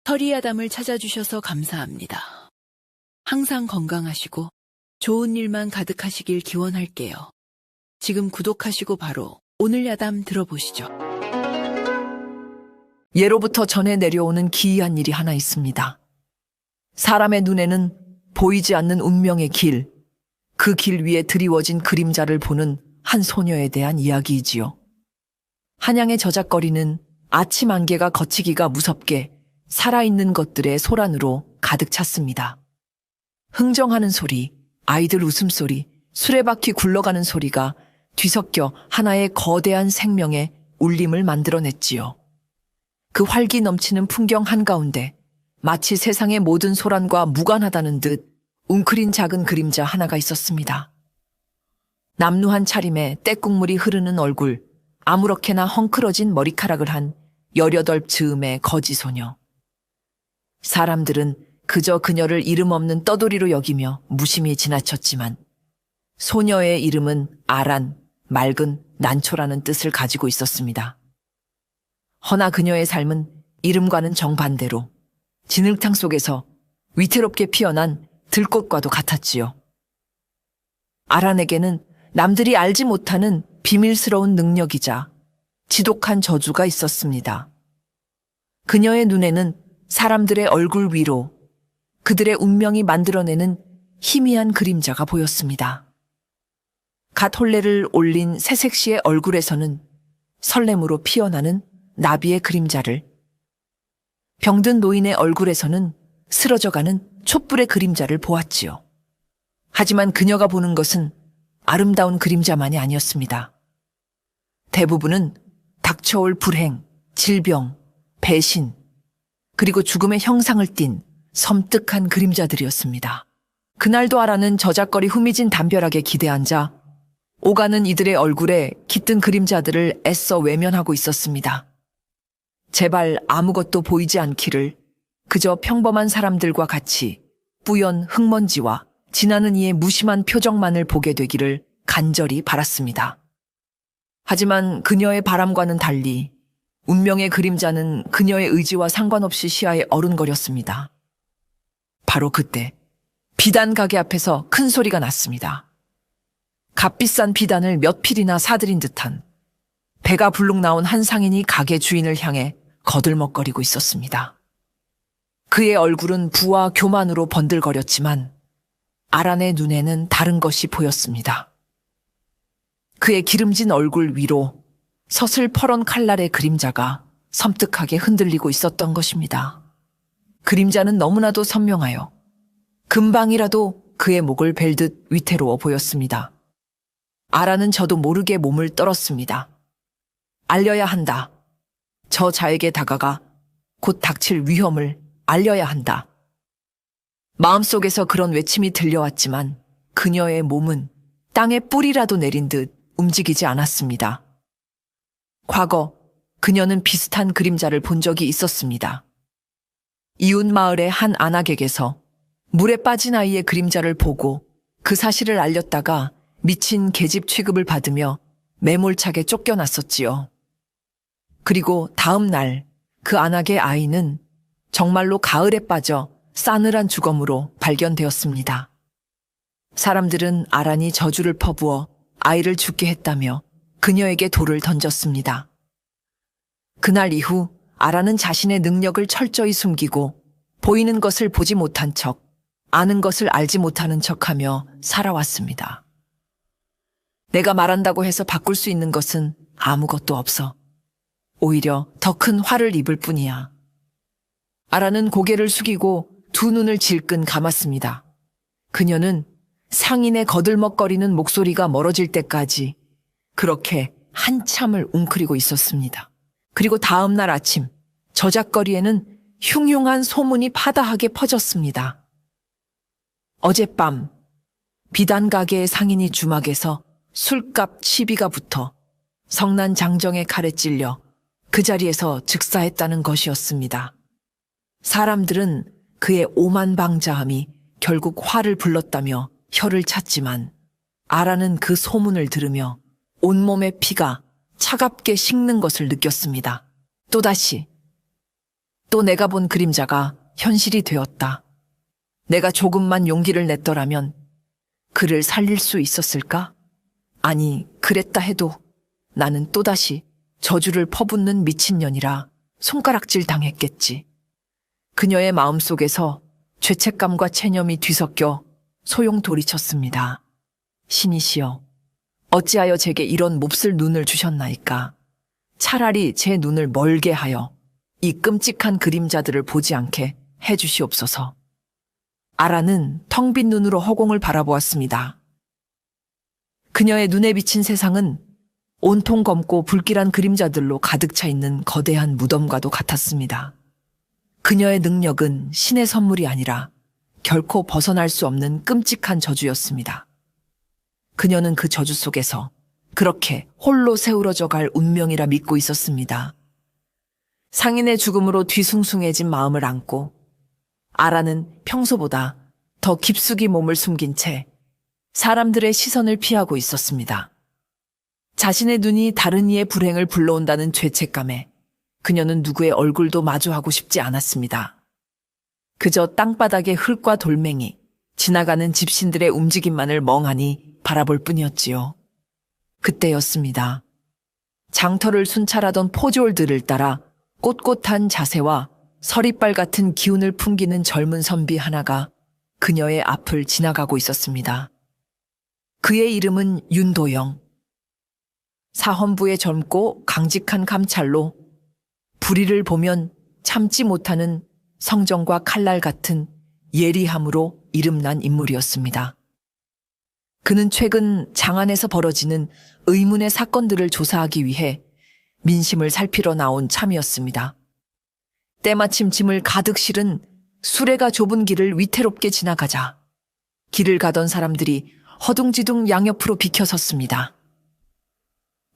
터리아담을 찾아주셔서 감사합니다. 항상 건강하시고 좋은 일만 가득하시길 기원할게요. 지금 구독하시고 바로 오늘 야담 들어보시죠. 예로부터 전해 내려오는 기이한 일이 하나 있습니다. 사람의 눈에는 보이지 않는 운명의 길, 그 길 위에 드리워진 그림자를 보는 한 소녀에 대한 이야기이지요. 한양의 저작거리는 아침 안개가 걷히기가 무섭게 살아있는 것들의 소란으로 가득 찼습니다. 흥정하는 소리, 아이들 웃음소리, 수레바퀴 굴러가는 소리가 뒤섞여 하나의 거대한 생명의 울림을 만들어냈지요. 그 활기 넘치는 풍경 한가운데 마치 세상의 모든 소란과 무관하다는 듯 웅크린 작은 그림자 하나가 있었습니다. 남루한 차림에 때국물이 흐르는 얼굴, 아무렇게나 헝클어진 머리카락을 한 18즈음의 거지 소녀. 사람들은 그저 그녀를 이름 없는 떠돌이로 여기며 무심히 지나쳤지만 소녀의 이름은 아란, 맑은 난초라는 뜻을 가지고 있었습니다. 허나 그녀의 삶은 이름과는 정반대로 진흙탕 속에서 위태롭게 피어난 들꽃과도 같았지요. 아란에게는 남들이 알지 못하는 비밀스러운 능력이자 지독한 저주가 있었습니다. 그녀의 눈에는 사람들의 얼굴 위로 그들의 운명이 만들어내는 희미한 그림자가 보였습니다. 갓 혼례를 올린 새색시의 얼굴에서는 설렘으로 피어나는 나비의 그림자를, 병든 노인의 얼굴에서는 쓰러져가는 촛불의 그림자를 보았지요. 하지만 그녀가 보는 것은 아름다운 그림자만이 아니었습니다. 대부분은 닥쳐올 불행, 질병, 배신, 그리고 죽음의 형상을 띤 섬뜩한 그림자들이었습니다. 그날도 아라는 저작거리 후미진 담벼락에 기대앉아 오가는 이들의 얼굴에 깃든 그림자들을 애써 외면하고 있었습니다. 제발 아무것도 보이지 않기를, 그저 평범한 사람들과 같이 뿌연 흙먼지와 지나는 이의 무심한 표정만을 보게 되기를 간절히 바랐습니다. 하지만 그녀의 바람과는 달리 운명의 그림자는 그녀의 의지와 상관없이 시야에 어른거렸습니다. 바로 그때 비단 가게 앞에서 큰 소리가 났습니다. 값비싼 비단을 몇 필이나 사들인 듯한 배가 불룩 나온 한 상인이 가게 주인을 향해 거들먹거리고 있었습니다. 그의 얼굴은 부와 교만으로 번들거렸지만 아란의 눈에는 다른 것이 보였습니다. 그의 기름진 얼굴 위로 서슬퍼런 칼날의 그림자가 섬뜩하게 흔들리고 있었던 것입니다. 그림자는 너무나도 선명하여 금방이라도 그의 목을 벨 듯 위태로워 보였습니다. 아란은 저도 모르게 몸을 떨었습니다. 알려야 한다. 저 자에게 다가가 곧 닥칠 위험을 알려야 한다. 마음속에서 그런 외침이 들려왔지만 그녀의 몸은 땅에 뿌리라도 내린 듯 움직이지 않았습니다. 과거 그녀는 비슷한 그림자를 본 적이 있었습니다. 이웃 마을의 한 안악에게서 물에 빠진 아이의 그림자를 보고 그 사실을 알렸다가 미친 계집 취급을 받으며 매몰차게 쫓겨났었지요. 그리고 다음 날 그 안악의 아이는 정말로 가을에 빠져 싸늘한 주검으로 발견되었습니다. 사람들은 아란이 저주를 퍼부어 아이를 죽게 했다며 그녀에게 돌을 던졌습니다. 그날 이후 아란은 자신의 능력을 철저히 숨기고 보이는 것을 보지 못한 척, 아는 것을 알지 못하는 척하며 살아왔습니다. 내가 말한다고 해서 바꿀 수 있는 것은 아무것도 없어. 오히려 더 큰 화를 입을 뿐이야. 아란은 고개를 숙이고 두 눈을 질끈 감았습니다. 그녀는 상인의 거들먹거리는 목소리가 멀어질 때까지 그렇게 한참을 웅크리고 있었습니다. 그리고 다음 날 아침 저작거리에는 흉흉한 소문이 파다하게 퍼졌습니다. 어젯밤 비단 가게의 상인이 주막에서 술값 시비가 붙어 성난 장정의 칼에 찔려 그 자리에서 즉사했다는 것이었습니다. 사람들은 그의 오만방자함이 결국 화를 불렀다며 혀를 찼지만 아라는 그 소문을 들으며 온몸의 피가 차갑게 식는 것을 느꼈습니다. 또다시 또 내가 본 그림자가 현실이 되었다. 내가 조금만 용기를 냈더라면 그를 살릴 수 있었을까? 아니, 그랬다 해도 나는 또다시 저주를 퍼붓는 미친년이라 손가락질 당했겠지. 그녀의 마음속에서 죄책감과 체념이 뒤섞여 소용돌이쳤습니다. 신이시여, 어찌하여 제게 이런 몹쓸 눈을 주셨나이까? 차라리 제 눈을 멀게 하여 이 끔찍한 그림자들을 보지 않게 해주시옵소서. 아라는 텅 빈 눈으로 허공을 바라보았습니다. 그녀의 눈에 비친 세상은 온통 검고 불길한 그림자들로 가득 차 있는 거대한 무덤과도 같았습니다. 그녀의 능력은 신의 선물이 아니라 결코 벗어날 수 없는 끔찍한 저주였습니다. 그녀는 그 저주 속에서 그렇게 홀로 세우러져 갈 운명이라 믿고 있었습니다. 상인의 죽음으로 뒤숭숭해진 마음을 안고 아라는 평소보다 더 깊숙이 몸을 숨긴 채 사람들의 시선을 피하고 있었습니다. 자신의 눈이 다른 이의 불행을 불러온다는 죄책감에 그녀는 누구의 얼굴도 마주하고 싶지 않았습니다. 그저 땅바닥의 흙과 돌멩이, 지나가는 집신들의 움직임만을 멍하니 바라볼 뿐이었지요. 그때였습니다. 장터를 순찰하던 포졸들을 따라 꼿꼿한 자세와 서리빨 같은 기운을 풍기는 젊은 선비 하나가 그녀의 앞을 지나가고 있었습니다. 그의 이름은 윤도영. 사헌부의 젊고 강직한 감찰로 불의를 보면 참지 못하는 성정과 칼날 같은 예리함으로 이름난 인물이었습니다. 그는 최근 장안에서 벌어지는 의문의 사건들을 조사하기 위해 민심을 살피러 나온 참이었습니다. 때마침 짐을 가득 실은 수레가 좁은 길을 위태롭게 지나가자 길을 가던 사람들이 허둥지둥 양옆으로 비켜섰습니다.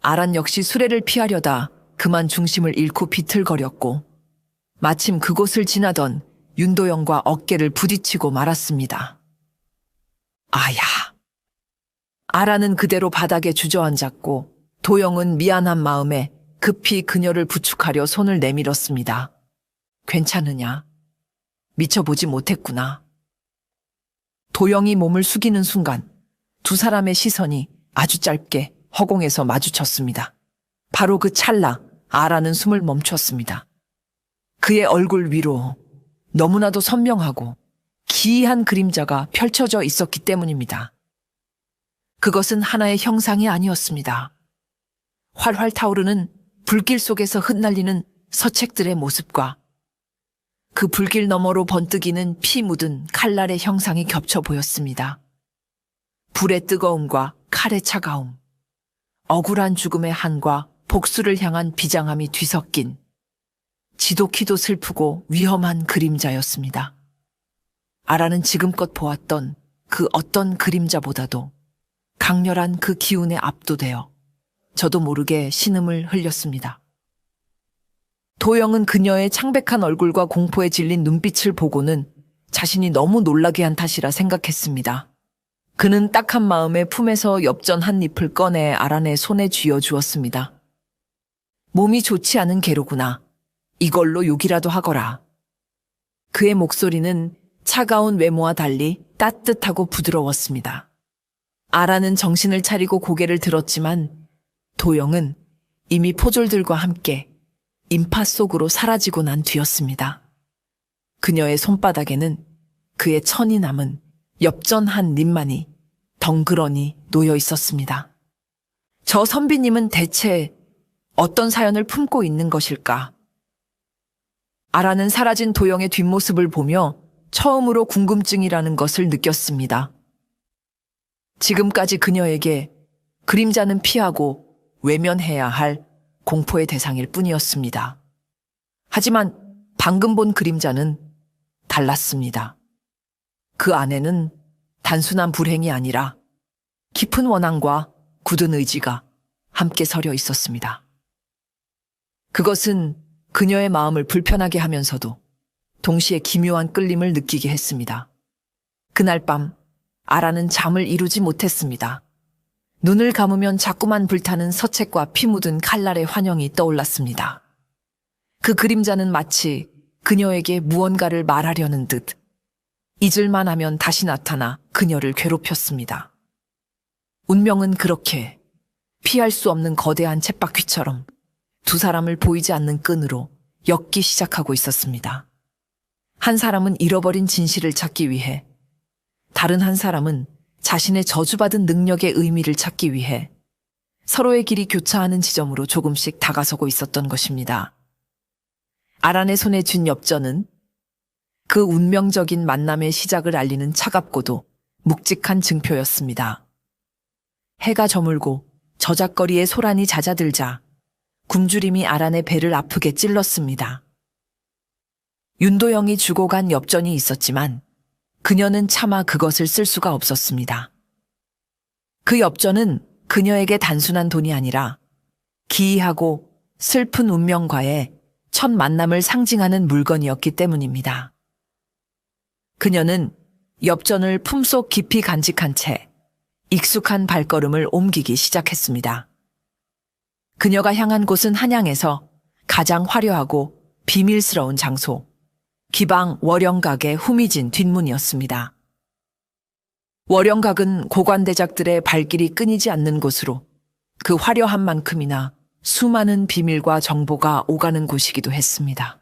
아란 역시 수레를 피하려다 그만 중심을 잃고 비틀거렸고 마침 그곳을 지나던 윤도영과 어깨를 부딪히고 말았습니다. 아야! 아라는 그대로 바닥에 주저앉았고 도영은 미안한 마음에 급히 그녀를 부축하려 손을 내밀었습니다. 괜찮으냐? 미쳐보지 못했구나. 도영이 몸을 숙이는 순간 두 사람의 시선이 아주 짧게 허공에서 마주쳤습니다. 바로 그 찰나 아라는 숨을 멈췄습니다. 그의 얼굴 위로 너무나도 선명하고 기이한 그림자가 펼쳐져 있었기 때문입니다. 그것은 하나의 형상이 아니었습니다. 활활 타오르는 불길 속에서 흩날리는 서책들의 모습과 그 불길 너머로 번뜩이는 피 묻은 칼날의 형상이 겹쳐 보였습니다. 불의 뜨거움과 칼의 차가움, 억울한 죽음의 한과 복수를 향한 비장함이 뒤섞인 지독히도 슬프고 위험한 그림자였습니다. 아라는 지금껏 보았던 그 어떤 그림자보다도 강렬한 그 기운에 압도되어 저도 모르게 신음을 흘렸습니다. 도영은 그녀의 창백한 얼굴과 공포에 질린 눈빛을 보고는 자신이 너무 놀라게 한 탓이라 생각했습니다. 그는 딱한 마음에 품에서 엽전 한 잎을 꺼내 아란의 손에 쥐어 주었습니다. 몸이 좋지 않은 개로구나. 이걸로 욕이라도 하거라. 그의 목소리는 차가운 외모와 달리 따뜻하고 부드러웠습니다. 아라는 정신을 차리고 고개를 들었지만 도영은 이미 포졸들과 함께 인파 속으로 사라지고 난 뒤였습니다. 그녀의 손바닥에는 그의 천이 남은 엽전 한 잎만이 덩그러니 놓여 있었습니다. 저 선비님은 대체 어떤 사연을 품고 있는 것일까? 아라는 사라진 도영의 뒷모습을 보며 처음으로 궁금증이라는 것을 느꼈습니다. 지금까지 그녀에게 그림자는 피하고 외면해야 할 공포의 대상일 뿐이었습니다. 하지만 방금 본 그림자는 달랐습니다. 그 안에는 단순한 불행이 아니라 깊은 원한과 굳은 의지가 함께 서려 있었습니다. 그것은 그녀의 마음을 불편하게 하면서도 동시에 기묘한 끌림을 느끼게 했습니다. 그날 밤 아라는 잠을 이루지 못했습니다. 눈을 감으면 자꾸만 불타는 서책과 피 묻은 칼날의 환영이 떠올랐습니다. 그 그림자는 마치 그녀에게 무언가를 말하려는 듯 잊을만 하면 다시 나타나 그녀를 괴롭혔습니다. 운명은 그렇게 피할 수 없는 거대한 쳇바퀴처럼 두 사람을 보이지 않는 끈으로 엮기 시작하고 있었습니다. 한 사람은 잃어버린 진실을 찾기 위해, 다른 한 사람은 자신의 저주받은 능력의 의미를 찾기 위해 서로의 길이 교차하는 지점으로 조금씩 다가서고 있었던 것입니다. 아란의 손에 쥔 엽전은 그 운명적인 만남의 시작을 알리는 차갑고도 묵직한 증표였습니다. 해가 저물고 저작거리에 소란이 잦아들자 굶주림이 아란의 배를 아프게 찔렀습니다. 윤도영이 주고 간 엽전이 있었지만 그녀는 차마 그것을 쓸 수가 없었습니다. 그 엽전은 그녀에게 단순한 돈이 아니라 기이하고 슬픈 운명과의 첫 만남을 상징하는 물건이었기 때문입니다. 그녀는 엽전을 품속 깊이 간직한 채 익숙한 발걸음을 옮기기 시작했습니다. 그녀가 향한 곳은 한양에서 가장 화려하고 비밀스러운 장소, 기방 월영각의 후미진 뒷문이었습니다. 월영각은 고관대작들의 발길이 끊이지 않는 곳으로 그 화려한 만큼이나 수많은 비밀과 정보가 오가는 곳이기도 했습니다.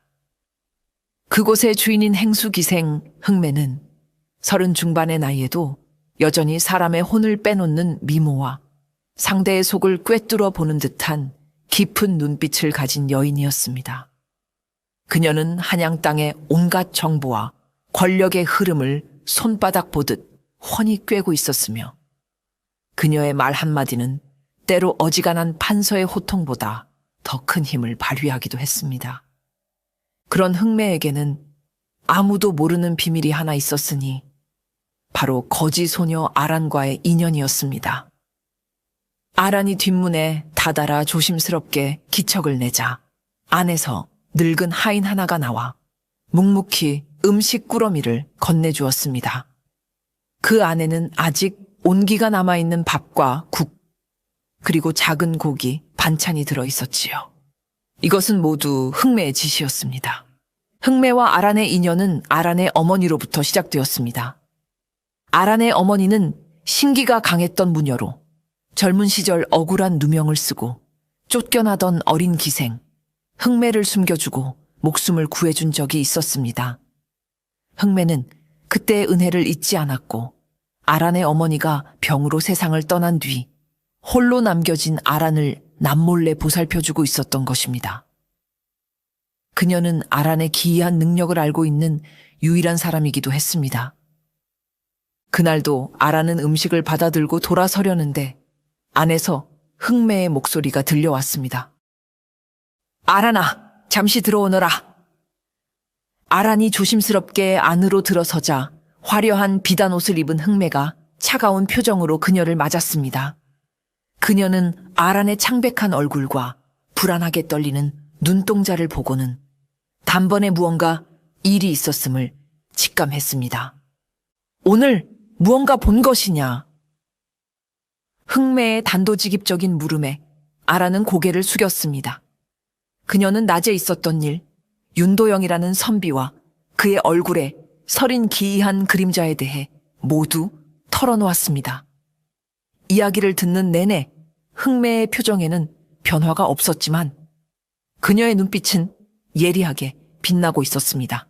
그곳의 주인인 행수기생 흥매는 30 중반의 나이에도 여전히 사람의 혼을 빼놓는 미모와 상대의 속을 꿰뚫어 보는 듯한 깊은 눈빛을 가진 여인이었습니다. 그녀는 한양 땅의 온갖 정보와 권력의 흐름을 손바닥 보듯 훤히 꿰고 있었으며 그녀의 말 한마디는 때로 어지간한 판서의 호통보다 더 큰 힘을 발휘하기도 했습니다. 그런 흥매에게는 아무도 모르는 비밀이 하나 있었으니 바로 거지 소녀 아란과의 인연이었습니다. 아란이 뒷문에 다다라 조심스럽게 기척을 내자 안에서 늙은 하인 하나가 나와 묵묵히 음식 꾸러미를 건네주었습니다. 그 안에는 아직 온기가 남아있는 밥과 국, 그리고 작은 고기, 반찬이 들어있었지요. 이것은 모두 흥매의 짓이었습니다. 흥매와 아란의 인연은 아란의 어머니로부터 시작되었습니다. 아란의 어머니는 신기가 강했던 무녀로 젊은 시절 억울한 누명을 쓰고 쫓겨나던 어린 기생, 흥매를 숨겨주고 목숨을 구해준 적이 있었습니다. 흥매는 그때의 은혜를 잊지 않았고 아란의 어머니가 병으로 세상을 떠난 뒤 홀로 남겨진 아란을 남몰래 보살펴주고 있었던 것입니다. 그녀는 아란의 기이한 능력을 알고 있는 유일한 사람이기도 했습니다. 그날도 아란은 음식을 받아들고 돌아서려는데 안에서 흥매의 목소리가 들려왔습니다. 아란아, 잠시 들어오너라. 아란이 조심스럽게 안으로 들어서자 화려한 비단 옷을 입은 흥매가 차가운 표정으로 그녀를 맞았습니다. 그녀는 아란의 창백한 얼굴과 불안하게 떨리는 눈동자를 보고는 단번에 무언가 일이 있었음을 직감했습니다. 오늘 무언가 본 것이냐? 흥매의 단도직입적인 물음에 아란은 고개를 숙였습니다. 그녀는 낮에 있었던 일, 윤도영이라는 선비와 그의 얼굴에 서린 기이한 그림자에 대해 모두 털어놓았습니다. 이야기를 듣는 내내 흥매의 표정에는 변화가 없었지만 그녀의 눈빛은 예리하게 빛나고 있었습니다.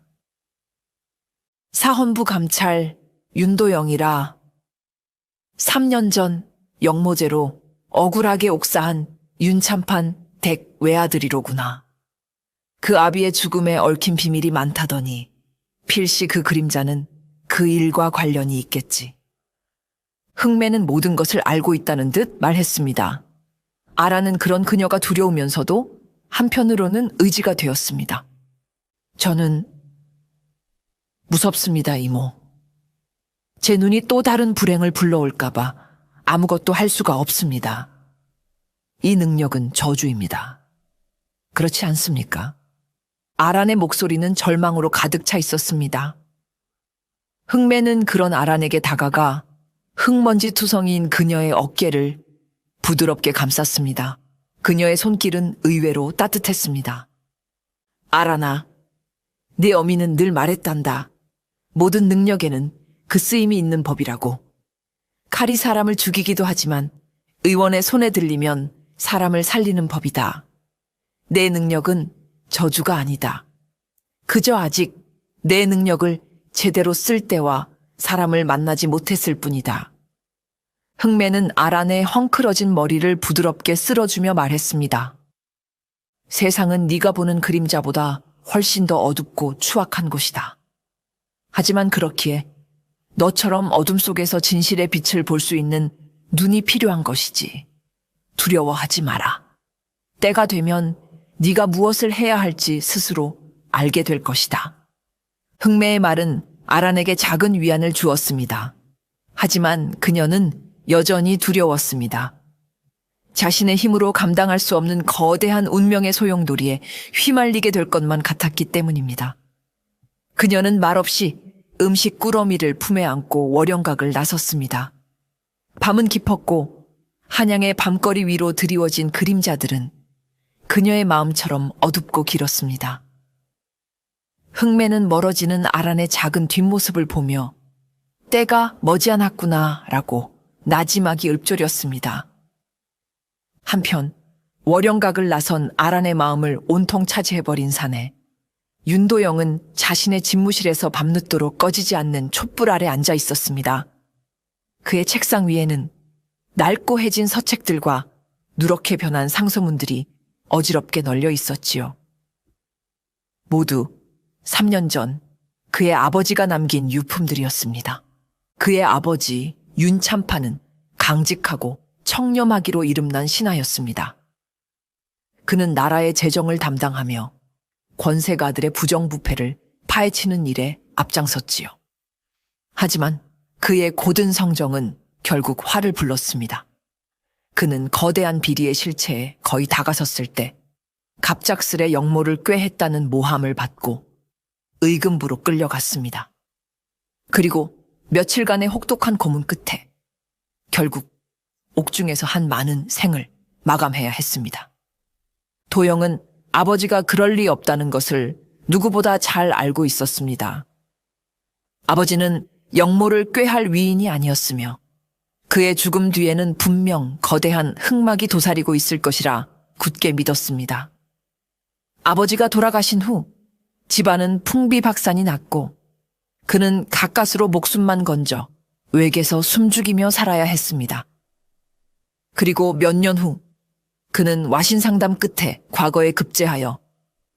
사헌부 감찰 윤도영이라 3년 전 영모제로 억울하게 옥사한 윤참판 댁 외아들이로구나. 그 아비의 죽음에 얽힌 비밀이 많다더니 필시 그 그림자는 그 일과 관련이 있겠지. 흥매는 모든 것을 알고 있다는 듯 말했습니다. 아라는 그런 그녀가 두려우면서도 한편으로는 의지가 되었습니다. 저는 무섭습니다, 이모. 제 눈이 또 다른 불행을 불러올까봐 아무것도 할 수가 없습니다. 이 능력은 저주입니다. 그렇지 않습니까? 아란의 목소리는 절망으로 가득 차 있었습니다. 흥매는 그런 아란에게 다가가 흙먼지 투성이인 그녀의 어깨를 부드럽게 감쌌습니다. 그녀의 손길은 의외로 따뜻했습니다. 아란아, 네 어미는 늘 말했단다. 모든 능력에는 그 쓰임이 있는 법이라고. 칼이 사람을 죽이기도 하지만 의원의 손에 들리면 사람을 살리는 법이다. 내 능력은 저주가 아니다. 그저 아직 내 능력을 제대로 쓸 때와 사람을 만나지 못했을 뿐이다. 흥매는 아란의 헝클어진 머리를 부드럽게 쓸어주며 말했습니다. 세상은 네가 보는 그림자보다 훨씬 더 어둡고 추악한 곳이다. 하지만 그렇기에 너처럼 어둠 속에서 진실의 빛을 볼 수 있는 눈이 필요한 것이지. 두려워하지 마라. 때가 되면 네가 무엇을 해야 할지 스스로 알게 될 것이다. 흥매의 말은 아란에게 작은 위안을 주었습니다. 하지만 그녀는 여전히 두려웠습니다. 자신의 힘으로 감당할 수 없는 거대한 운명의 소용돌이에 휘말리게 될 것만 같았기 때문입니다. 그녀는 말없이 음식 꾸러미를 품에 안고 월영각을 나섰습니다. 밤은 깊었고 한양의 밤거리 위로 드리워진 그림자들은 그녀의 마음처럼 어둡고 길었습니다. 흥매는 멀어지는 아란의 작은 뒷모습을 보며 때가 머지않았구나 라고 나지막이 읊조렸습니다. 한편 월영각을 나선 아란의 마음을 온통 차지해버린 사내 윤도영은 자신의 집무실에서 밤늦도록 꺼지지 않는 촛불 아래 앉아 있었습니다. 그의 책상 위에는 낡고 해진 서책들과 누렇게 변한 상소문들이 어지럽게 널려 있었지요. 모두 3년 전 그의 아버지가 남긴 유품들이었습니다. 그의 아버지 윤참파는 강직하고 청렴하기로 이름난 신하였습니다. 그는 나라의 재정을 담당하며 권세가들의 부정부패를 파헤치는 일에 앞장섰지요. 하지만 그의 고든 성정은 결국 화를 불렀습니다. 그는 거대한 비리의 실체에 거의 다가섰을 때 갑작스레 역모를 꾀했다는 모함을 받고 의금부로 끌려갔습니다. 그리고 며칠간의 혹독한 고문 끝에 결국 옥중에서 한 많은 생을 마감해야 했습니다. 도영은 아버지가 그럴 리 없다는 것을 누구보다 잘 알고 있었습니다. 아버지는 역모를 꾀할 위인이 아니었으며 그의 죽음 뒤에는 분명 거대한 흑막이 도사리고 있을 것이라 굳게 믿었습니다. 아버지가 돌아가신 후 집안은 풍비박산이 났고 그는 가까스로 목숨만 건져 외게서 숨죽이며 살아야 했습니다. 그리고 몇 년 후 그는 와신상담 끝에 과거에 급제하여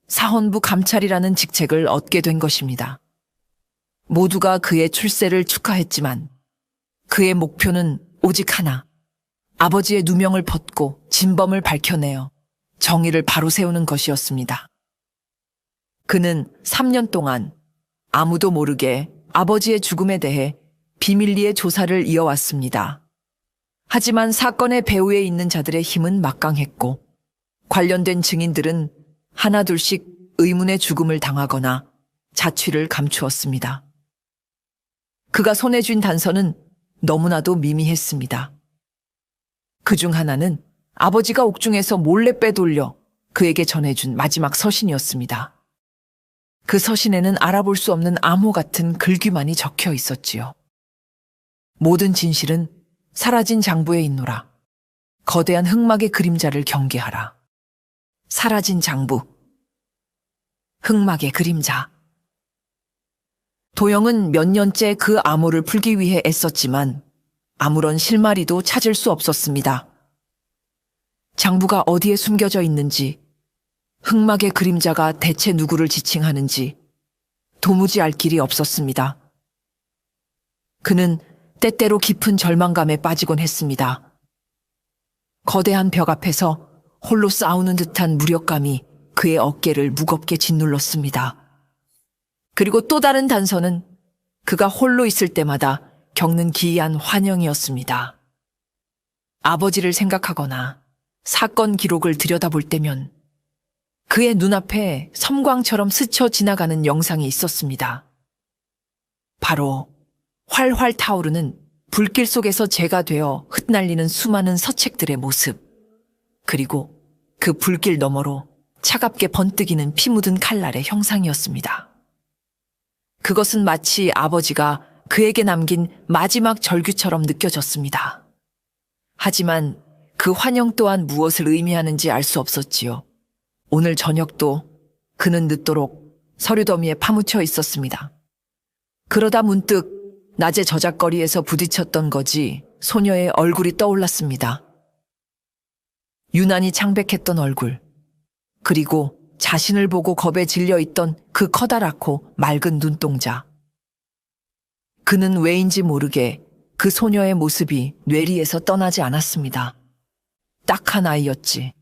사헌부 감찰이라는 직책을 얻게 된 것입니다. 모두가 그의 출세를 축하했지만 그의 목표는 오직 하나, 아버지의 누명을 벗고 진범을 밝혀내어 정의를 바로 세우는 것이었습니다. 그는 3년 동안 아무도 모르게 아버지의 죽음에 대해 비밀리에 조사를 이어왔습니다. 하지만 사건의 배후에 있는 자들의 힘은 막강했고 관련된 증인들은 하나둘씩 의문의 죽음을 당하거나 자취를 감추었습니다. 그가 손에 쥔 단서는 너무나도 미미했습니다. 그중 하나는 아버지가 옥중에서 몰래 빼돌려 그에게 전해준 마지막 서신이었습니다. 그 서신에는 알아볼 수 없는 암호 같은 글귀만이 적혀 있었지요. 모든 진실은 사라진 장부에 있노라. 거대한 흑막의 그림자를 경계하라. 사라진 장부. 흑막의 그림자. 도영은 몇 년째 그 암호를 풀기 위해 애썼지만 아무런 실마리도 찾을 수 없었습니다. 장부가 어디에 숨겨져 있는지, 흑막의 그림자가 대체 누구를 지칭하는지 도무지 알 길이 없었습니다. 그는 때때로 깊은 절망감에 빠지곤 했습니다. 거대한 벽 앞에서 홀로 싸우는 듯한 무력감이 그의 어깨를 무겁게 짓눌렀습니다. 그리고 또 다른 단서는 그가 홀로 있을 때마다 겪는 기이한 환영이었습니다. 아버지를 생각하거나 사건 기록을 들여다볼 때면 그의 눈앞에 섬광처럼 스쳐 지나가는 영상이 있었습니다. 바로 활활 타오르는 불길 속에서 재가 되어 흩날리는 수많은 서책들의 모습, 그리고 그 불길 너머로 차갑게 번뜩이는 피 묻은 칼날의 형상이었습니다. 그것은 마치 아버지가 그에게 남긴 마지막 절규처럼 느껴졌습니다. 하지만 그 환영 또한 무엇을 의미하는지 알 수 없었지요. 오늘 저녁도 그는 늦도록 서류 더미에 파묻혀 있었습니다. 그러다 문득 낮에 저작거리에서 부딪혔던 거지 소녀의 얼굴이 떠올랐습니다. 유난히 창백했던 얼굴, 그리고 자신을 보고 겁에 질려 있던 그 커다랗고 맑은 눈동자. 그는 왜인지 모르게 그 소녀의 모습이 뇌리에서 떠나지 않았습니다. 딱한 아이였지.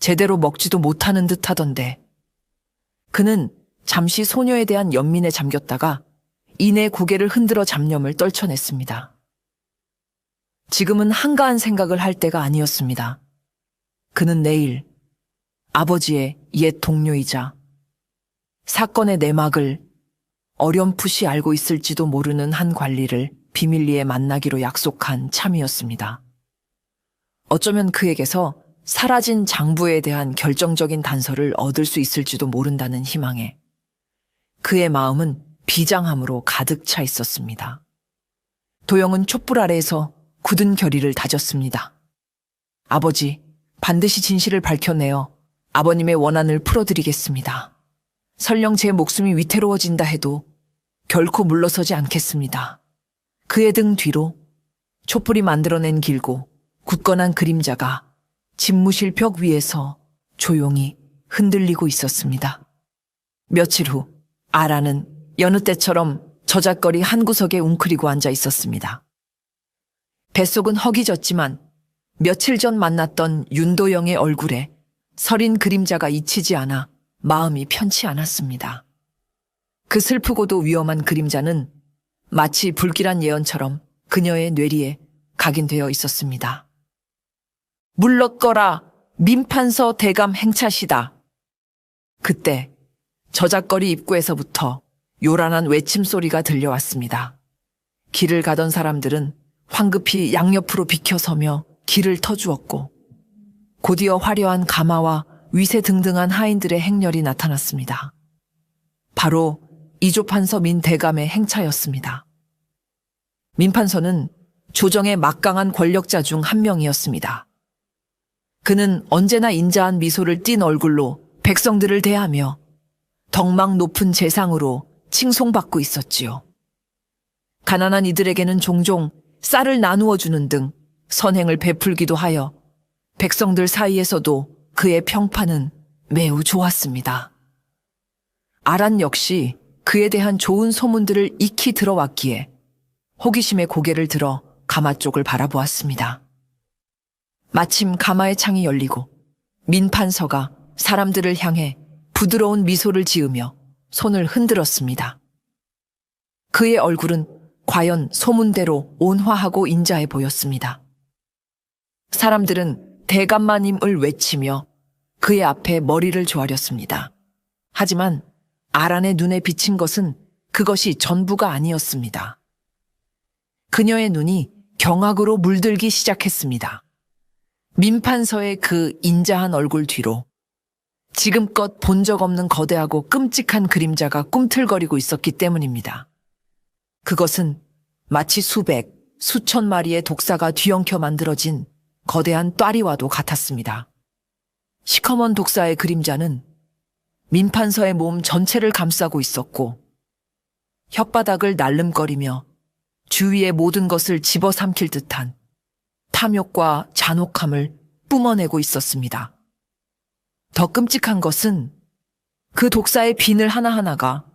제대로 먹지도 못하는 듯 하던데. 그는 잠시 소녀에 대한 연민에 잠겼다가 이내 고개를 흔들어 잡념을 떨쳐냈습니다. 지금은 한가한 생각을 할 때가 아니었습니다. 그는 내일 아버지의 옛 동료이자 사건의 내막을 어렴풋이 알고 있을지도 모르는 한 관리를 비밀리에 만나기로 약속한 참이었습니다. 어쩌면 그에게서 사라진 장부에 대한 결정적인 단서를 얻을 수 있을지도 모른다는 희망에 그의 마음은 비장함으로 가득 차 있었습니다. 도영은 촛불 아래에서 굳은 결의를 다졌습니다. 아버지, 반드시 진실을 밝혀내어 아버님의 원한을 풀어드리겠습니다. 설령 제 목숨이 위태로워진다 해도 결코 물러서지 않겠습니다. 그의 등 뒤로 촛불이 만들어낸 길고 굳건한 그림자가 집무실 벽 위에서 조용히 흔들리고 있었습니다. 며칠 후 아라는 여느 때처럼 저작거리 한 구석에 웅크리고 앉아 있었습니다. 뱃속은 허기졌지만 며칠 전 만났던 윤도영의 얼굴에 서린 그림자가 잊히지 않아 마음이 편치 않았습니다. 그 슬프고도 위험한 그림자는 마치 불길한 예언처럼 그녀의 뇌리에 각인되어 있었습니다. 물러거라, 민판서 대감 행차시다. 그때 저작거리 입구에서부터 요란한 외침 소리가 들려왔습니다. 길을 가던 사람들은 황급히 양옆으로 비켜서며 길을 터주었고 곧이어 화려한 가마와 위세 등등한 하인들의 행렬이 나타났습니다. 바로 이조판서 민대감의 행차였습니다. 민판서는 조정의 막강한 권력자 중 한 명이었습니다. 그는 언제나 인자한 미소를 띤 얼굴로 백성들을 대하며 덕망 높은 재상으로 칭송받고 있었지요. 가난한 이들에게는 종종 쌀을 나누어 주는 등 선행을 베풀기도 하여 백성들 사이에서도 그의 평판은 매우 좋았습니다. 아란 역시 그에 대한 좋은 소문들을 익히 들어왔기에 호기심에 고개를 들어 가마 쪽을 바라보았습니다. 마침 가마의 창이 열리고 민판서가 사람들을 향해 부드러운 미소를 지으며 손을 흔들었습니다. 그의 얼굴은 과연 소문대로 온화하고 인자해 보였습니다. 사람들은 대감마님을 외치며 그의 앞에 머리를 조아렸습니다. 하지만 아란의 눈에 비친 것은 그것이 전부가 아니었습니다. 그녀의 눈이 경악으로 물들기 시작했습니다. 민판서의 그 인자한 얼굴 뒤로 지금껏 본 적 없는 거대하고 끔찍한 그림자가 꿈틀거리고 있었기 때문입니다. 그것은 마치 수백, 수천 마리의 독사가 뒤엉켜 만들어진 거대한 ጧ리와도 같았습니다. 시커먼 독사의 그림자는 민판서의 몸 전체를 감싸고 있었고 혓바닥을 날름거리며 주위의 모든 것을 집어삼킬 듯한 탐욕과 잔혹함을 뿜어내고 있었습니다. 더 끔찍한 것은 그 독사의 비늘 하나하나가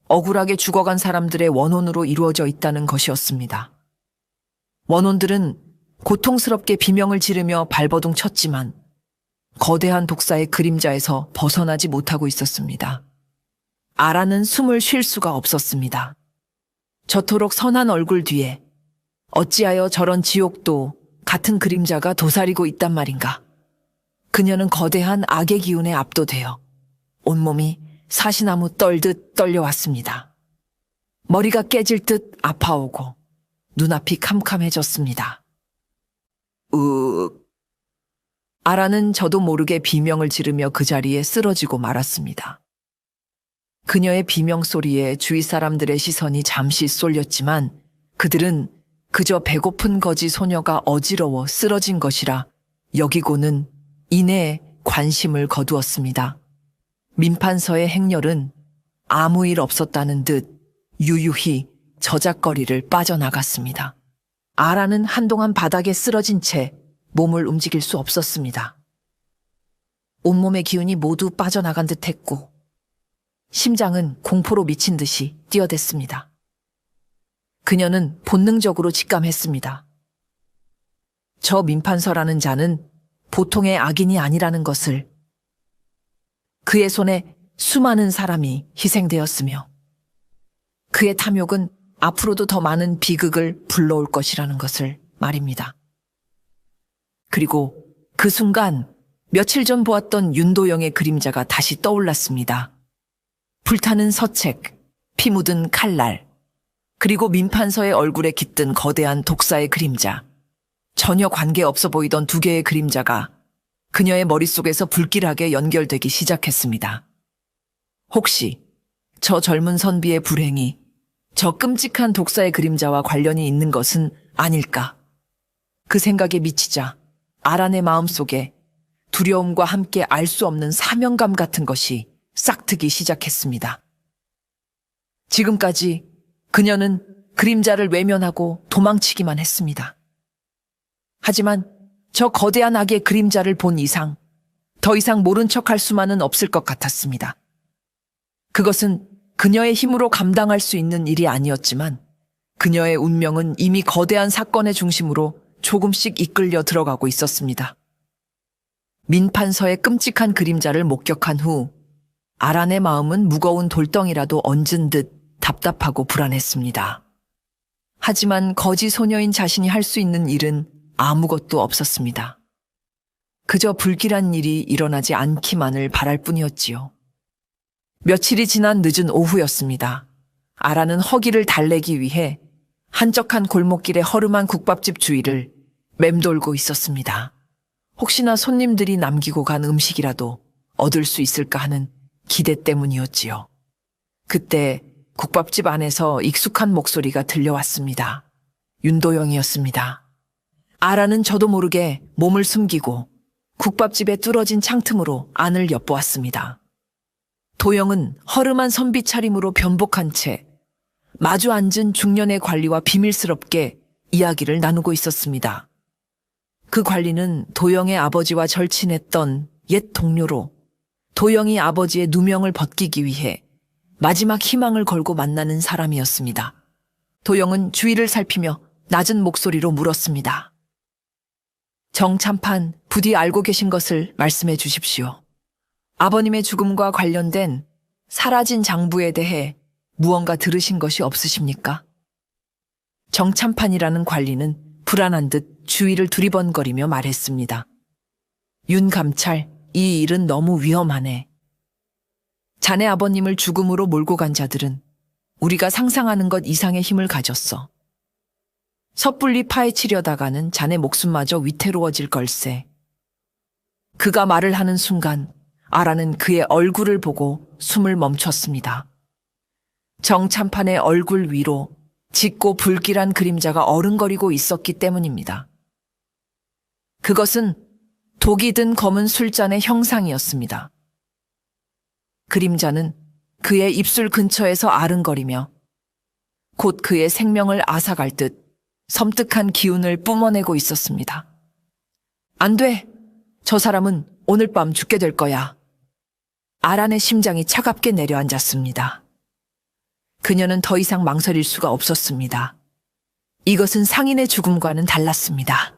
억울하게 죽어간 사람들의 원혼으로 이루어져 있다는 것이었습니다. 원혼들은 고통스럽게 비명을 지르며 발버둥 쳤지만 거대한 독사의 그림자에서 벗어나지 못하고 있었습니다. 아라는 숨을 쉴 수가 없었습니다. 저토록 선한 얼굴 뒤에 어찌하여 저런 지옥도 같은 그림자가 도사리고 있단 말인가. 그녀는 거대한 악의 기운에 압도되어 온몸이 사시나무 떨듯 떨려왔습니다. 머리가 깨질 듯 아파오고 눈앞이 캄캄해졌습니다. 으윽. 아라는 저도 모르게 비명을 지르며 그 자리에 쓰러지고 말았습니다. 그녀의 비명소리에 주위 사람들의 시선이 잠시 쏠렸지만 그들은 그저 배고픈 거지 소녀가 어지러워 쓰러진 것이라 여기고는 이내에 관심을 거두었습니다. 민판서의 행렬은 아무 일 없었다는 듯 유유히 저작거리를 빠져나갔습니다. 아라는 한동안 바닥에 쓰러진 채 몸을 움직일 수 없었습니다. 온몸의 기운이 모두 빠져나간 듯 했고 심장은 공포로 미친 듯이 뛰어댔습니다. 그녀는 본능적으로 직감했습니다. 저 민판서라는 자는 보통의 악인이 아니라는 것을. 그의 손에 수많은 사람이 희생되었으며 그의 탐욕은 앞으로도 더 많은 비극을 불러올 것이라는 것을 말입니다. 그리고 그 순간 며칠 전 보았던 윤도영의 그림자가 다시 떠올랐습니다. 불타는 서책, 피 묻은 칼날, 그리고 민판서의 얼굴에 깃든 거대한 독사의 그림자. 전혀 관계없어 보이던 두 개의 그림자가 그녀의 머릿속에서 불길하게 연결되기 시작했습니다. 혹시 저 젊은 선비의 불행이 저 끔찍한 독사의 그림자와 관련이 있는 것은 아닐까? 그 생각에 미치자 아란의 마음속에 두려움과 함께 알 수 없는 사명감 같은 것이 싹트기 시작했습니다. 지금까지 그녀는 그림자를 외면하고 도망치기만 했습니다. 하지만 저 거대한 악의 그림자를 본 이상 더 이상 모른 척할 수만은 없을 것 같았습니다. 그것은 그녀의 힘으로 감당할 수 있는 일이 아니었지만 그녀의 운명은 이미 거대한 사건의 중심으로 조금씩 이끌려 들어가고 있었습니다. 민판서의 끔찍한 그림자를 목격한 후 아란의 마음은 무거운 돌덩이라도 얹은 듯 답답하고 불안했습니다. 하지만 거지 소녀인 자신이 할 수 있는 일은 아무것도 없었습니다. 그저 불길한 일이 일어나지 않기만을 바랄 뿐이었지요. 며칠이 지난 늦은 오후였습니다. 아라는 허기를 달래기 위해 한적한 골목길의 허름한 국밥집 주위를 맴돌고 있었습니다. 혹시나 손님들이 남기고 간 음식이라도 얻을 수 있을까 하는 기대 때문이었지요. 그때 국밥집 안에서 익숙한 목소리가 들려왔습니다. 윤도영이었습니다. 아라는 저도 모르게 몸을 숨기고 국밥집의 뚫어진 창틈으로 안을 엿보았습니다. 도영은 허름한 선비 차림으로 변복한 채 마주 앉은 중년의 관리와 비밀스럽게 이야기를 나누고 있었습니다. 그 관리는 도영의 아버지와 절친했던 옛 동료로 도영이 아버지의 누명을 벗기기 위해 마지막 희망을 걸고 만나는 사람이었습니다. 도영은 주위를 살피며 낮은 목소리로 물었습니다. 정참판, 부디 알고 계신 것을 말씀해 주십시오. 아버님의 죽음과 관련된 사라진 장부에 대해 무언가 들으신 것이 없으십니까? 정참판이라는 관리는 불안한 듯 주위를 두리번거리며 말했습니다. 윤 감찰, 이 일은 너무 위험하네. 자네 아버님을 죽음으로 몰고 간 자들은 우리가 상상하는 것 이상의 힘을 가졌어. 섣불리 파헤치려다가는 자네 목숨마저 위태로워질 걸세. 그가 말을 하는 순간 아라는 그의 얼굴을 보고 숨을 멈췄습니다. 정참판의 얼굴 위로 짙고 불길한 그림자가 어른거리고 있었기 때문입니다. 그것은 독이 든 검은 술잔의 형상이었습니다. 그림자는 그의 입술 근처에서 아른거리며 곧 그의 생명을 앗아갈 듯 섬뜩한 기운을 뿜어내고 있었습니다. 안 돼! 저 사람은 오늘 밤 죽게 될 거야. 아란의 심장이 차갑게 내려앉았습니다. 그녀는 더 이상 망설일 수가 없었습니다. 이것은 상인의 죽음과는 달랐습니다.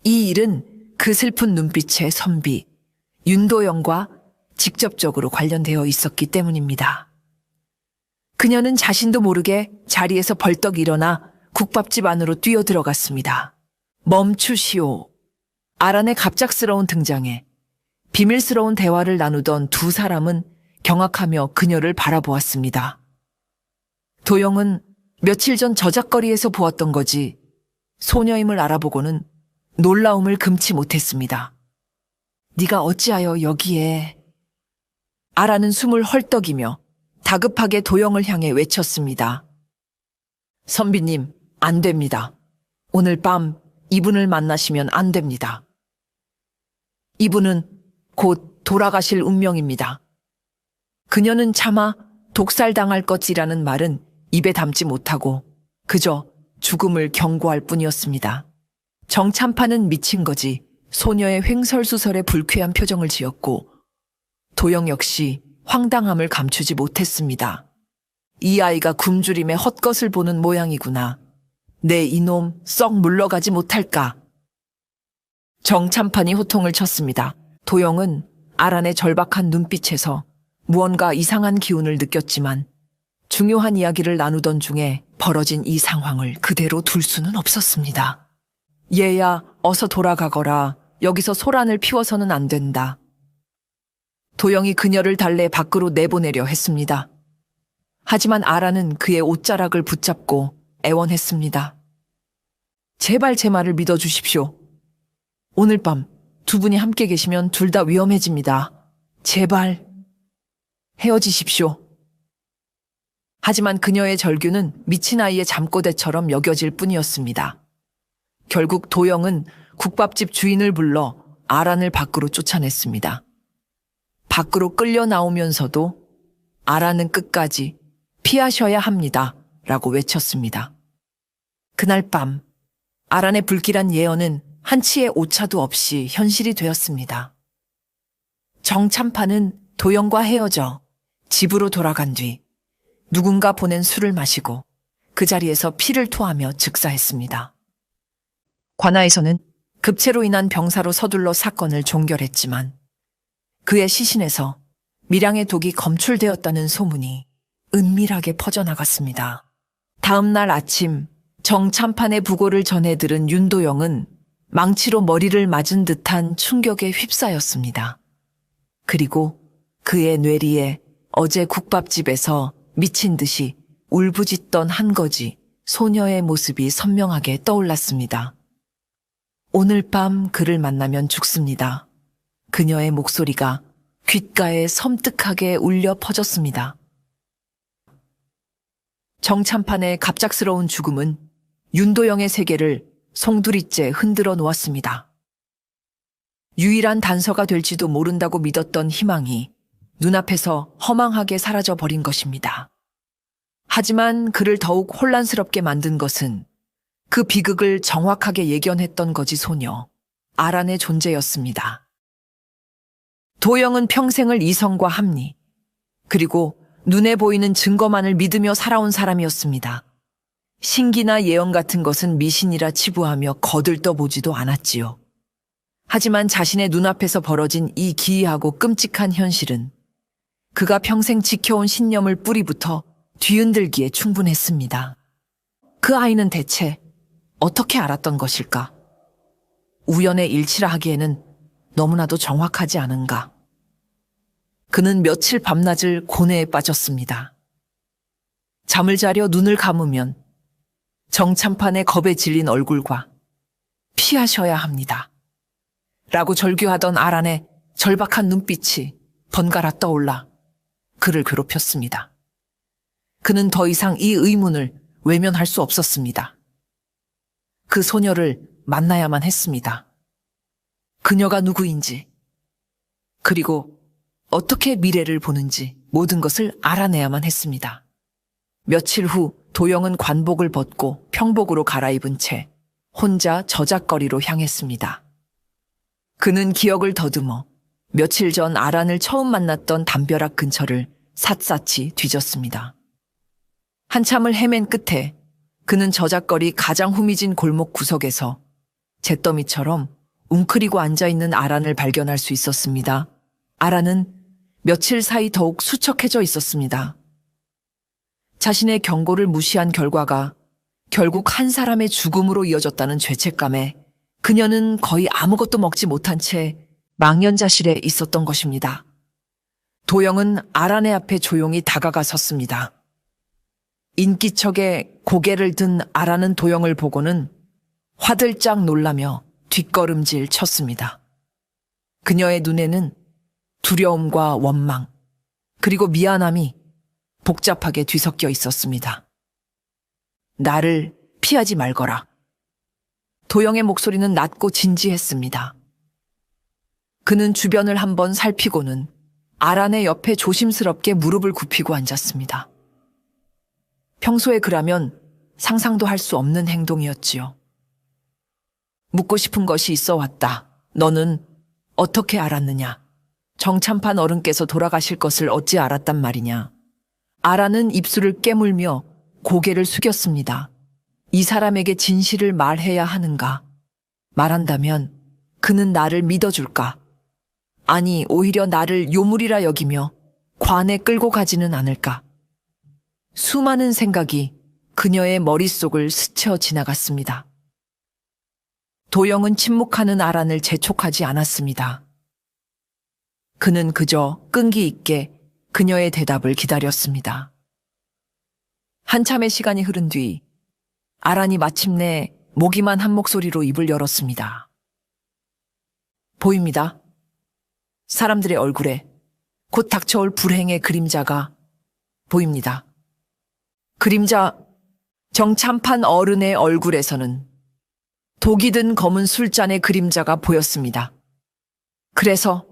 이 일은 그 슬픈 눈빛의 선비, 윤도영과 직접적으로 관련되어 있었기 때문입니다. 그녀는 자신도 모르게 자리에서 벌떡 일어나 국밥집 안으로 뛰어들어갔습니다. 멈추시오. 아란의 갑작스러운 등장에 비밀스러운 대화를 나누던 두 사람은 경악하며 그녀를 바라보았습니다. 도영은 며칠 전 저작거리에서 보았던 거지 소녀임을 알아보고는 놀라움을 금치 못했습니다. 네가 어찌하여 여기에... 아라는 숨을 헐떡이며 다급하게 도영을 향해 외쳤습니다. 선비님, 안 됩니다. 오늘 밤 이분을 만나시면 안 됩니다. 이분은 곧 돌아가실 운명입니다. 그녀는 차마 독살당할 것이라는 말은 입에 담지 못하고 그저 죽음을 경고할 뿐이었습니다. 정참파는 미친 거지 소녀의 횡설수설에 불쾌한 표정을 지었고 도영 역시 황당함을 감추지 못했습니다. 이 아이가 굶주림에 헛것을 보는 모양이구나. 내 이놈 썩 물러가지 못할까. 정참판이 호통을 쳤습니다. 도영은 아란의 절박한 눈빛에서 무언가 이상한 기운을 느꼈지만 중요한 이야기를 나누던 중에 벌어진 이 상황을 그대로 둘 수는 없었습니다. 얘야, 어서 돌아가거라. 여기서 소란을 피워서는 안 된다. 도영이 그녀를 달래 밖으로 내보내려 했습니다. 하지만 아란은 그의 옷자락을 붙잡고 애원했습니다. 제발 제 말을 믿어주십시오. 오늘 밤 두 분이 함께 계시면 둘 다 위험해집니다. 제발 헤어지십시오. 하지만 그녀의 절규는 미친 아이의 잠꼬대처럼 여겨질 뿐이었습니다. 결국 도영은 국밥집 주인을 불러 아란을 밖으로 쫓아냈습니다. 밖으로 끌려 나오면서도 아란은 끝까지 피하셔야 합니다. 라고 외쳤습니다. 그날 밤 아란의 불길한 예언은 한치의 오차도 없이 현실이 되었습니다. 정참파는 도영과 헤어져 집으로 돌아간 뒤 누군가 보낸 술을 마시고 그 자리에서 피를 토하며 즉사했습니다. 관아에서는 급체로 인한 병사로 서둘러 사건을 종결했지만 그의 시신에서 밀양의 독이 검출되었다는 소문이 은밀하게 퍼져나갔습니다. 다음 날 아침 정참판의 부고를 전해 들은 윤도영은 망치로 머리를 맞은 듯한 충격에 휩싸였습니다. 그리고 그의 뇌리에 어제 국밥집에서 미친 듯이 울부짖던 한 거지 소녀의 모습이 선명하게 떠올랐습니다. 오늘 밤 그를 만나면 죽습니다. 그녀의 목소리가 귓가에 섬뜩하게 울려 퍼졌습니다. 정참판의 갑작스러운 죽음은 윤도영의 세계를 송두리째 흔들어 놓았습니다. 유일한 단서가 될지도 모른다고 믿었던 희망이 눈앞에서 허망하게 사라져 버린 것입니다. 하지만 그를 더욱 혼란스럽게 만든 것은 그 비극을 정확하게 예견했던 거지 소녀, 아란의 존재였습니다. 도영은 평생을 이성과 합리, 그리고 눈에 보이는 증거만을 믿으며 살아온 사람이었습니다. 신기나 예언 같은 것은 미신이라 치부하며 거들떠보지도 않았지요. 하지만 자신의 눈앞에서 벌어진 이 기이하고 끔찍한 현실은 그가 평생 지켜온 신념을 뿌리부터 뒤흔들기에 충분했습니다. 그 아이는 대체 어떻게 알았던 것일까? 우연의 일치라 하기에는 너무나도 정확하지 않은가? 그는 며칠 밤낮을 고뇌에 빠졌습니다. 잠을 자려 눈을 감으면 정참판의 겁에 질린 얼굴과 피하셔야 합니다. 라고 절규하던 아란의 절박한 눈빛이 번갈아 떠올라 그를 괴롭혔습니다. 그는 더 이상 이 의문을 외면할 수 없었습니다. 그 소녀를 만나야만 했습니다. 그녀가 누구인지, 그리고 어떻게 미래를 보는지 모든 것을 알아내야만 했습니다. 며칠 후 도영은 관복을 벗고 평복으로 갈아입은 채 혼자 저작거리로 향했습니다. 그는 기억을 더듬어 며칠 전 아란을 처음 만났던 담벼락 근처를 샅샅이 뒤졌습니다. 한참을 헤맨 끝에 그는 저작거리 가장 후미진 골목 구석에서 잿더미처럼 웅크리고 앉아있는 아란을 발견할 수 있었습니다. 아란은 며칠 사이 더욱 수척해져 있었습니다. 자신의 경고를 무시한 결과가 결국 한 사람의 죽음으로 이어졌다는 죄책감에 그녀는 거의 아무것도 먹지 못한 채 망연자실에 있었던 것입니다. 도영은 아란의 앞에 조용히 다가가 섰습니다. 인기척에 고개를 든 아란은 도영을 보고는 화들짝 놀라며 뒷걸음질 쳤습니다. 그녀의 눈에는 두려움과 원망, 그리고 미안함이 복잡하게 뒤섞여 있었습니다. 나를 피하지 말거라. 도영의 목소리는 낮고 진지했습니다. 그는 주변을 한번 살피고는 아란의 옆에 조심스럽게 무릎을 굽히고 앉았습니다. 평소에 그라면 상상도 할 수 없는 행동이었지요. 묻고 싶은 것이 있어 왔다. 너는 어떻게 알았느냐? 정참판 어른께서 돌아가실 것을 어찌 알았단 말이냐? 아란은 입술을 깨물며 고개를 숙였습니다. 이 사람에게 진실을 말해야 하는가? 말한다면 그는 나를 믿어줄까? 아니, 오히려 나를 요물이라 여기며 관에 끌고 가지는 않을까? 수많은 생각이 그녀의 머릿속을 스쳐 지나갔습니다. 도영은 침묵하는 아란을 재촉하지 않았습니다. 그는 그저 끈기 있게 그녀의 대답을 기다렸습니다. 한참의 시간이 흐른 뒤 아란이 마침내 모기만 한 목소리로 입을 열었습니다. 보입니다. 사람들의 얼굴에 곧 닥쳐올 불행의 그림자가 보입니다. 그림자, 정참판 어른의 얼굴에서는 독이 든 검은 술잔의 그림자가 보였습니다. 그래서